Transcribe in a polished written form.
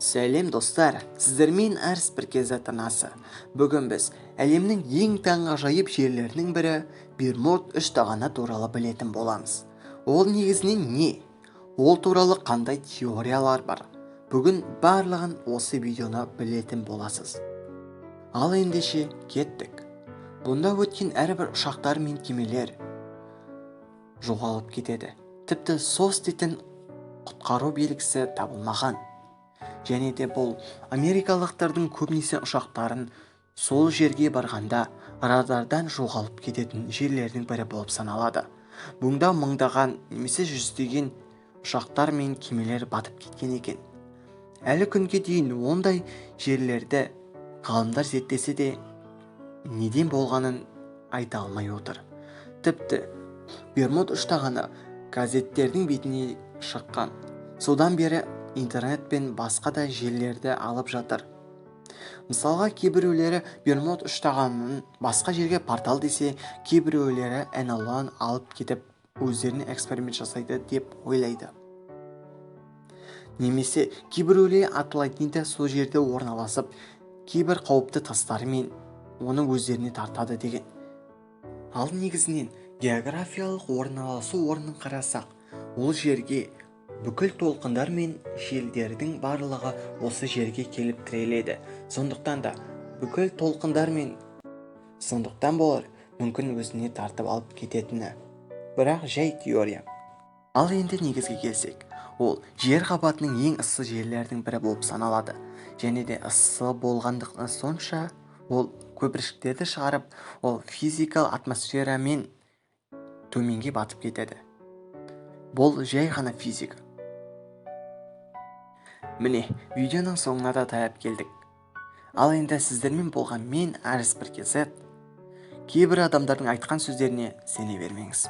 Сәлем достар, сіздермен әріс бір кезі тынасы. Бүгін біз әлемнің ең таңғажайып жерлерінің бірі Бермуд үштағаны туралы білетін боламыз. Ол негізінен не? Ол туралы қандай теориялар бар? Бүгін барлығын осы видеоны білетін боласыз. Ал ендеше кеттік. Бұнда өткен әрбір ұшақтар мен кемелер жоғалып кетеді. Тіпті SOS дейтін құтқару белгісі табылмаған. Және де бұл америкалықтардың көбінесе ұшақтарын сол жерге барғанда радардан жоғалып кететін жерлердің бірі болып саналады. Бұнда мыңдаған немесе жүздеген ұшақтар мен кемелер батып кеткен екен. Әлі күнге дейін ондай жерлерді ғалымдар зерттесе де неден болғанын айта алмай отыр. Тіпті Бермуд үштағаны газеттердің бетіне шыққан. Содан бері интернет пен басқа да жерлерді алып жатыр. Мысалға, кейбіреулері Бермуд үштағанын басқа жерге портал десе, кейбіреулері NLO-ны алып кетіп өздеріне эксперимент жасайды деп ойлайды. Немесе кейбіреулері Атлантида сол жерде орналасып, кейбір қауіпті тастарымен оны өздеріне тартады деген. Ал негізінен географиялық орналасу орнын қарасақ, ол жерге бүкіл толқындар мен желдердің барлығы осы жерге келіп тіреледі. Сондықтан да бүкіл толқындар мен сондықтан болар мүмкін өзіне тартып алып кететіні. Бірақ жай теория. Ал енді негізге келсек, ол жер қабатының ең ыссы жерлердің бірі болып саналады. Және де ыссы болғандықтан сонша ол көпіршіктерді шығарып, ол физикал атмосферамен төменге батып кетеді. Бұл жай ғана физика. Міне, видеоның соңына да таяп келдік. Ал енді сіздермен болған мен Әріс бір кезет. Кейбір адамдардың айтқан сөздеріне сене бермеңіз.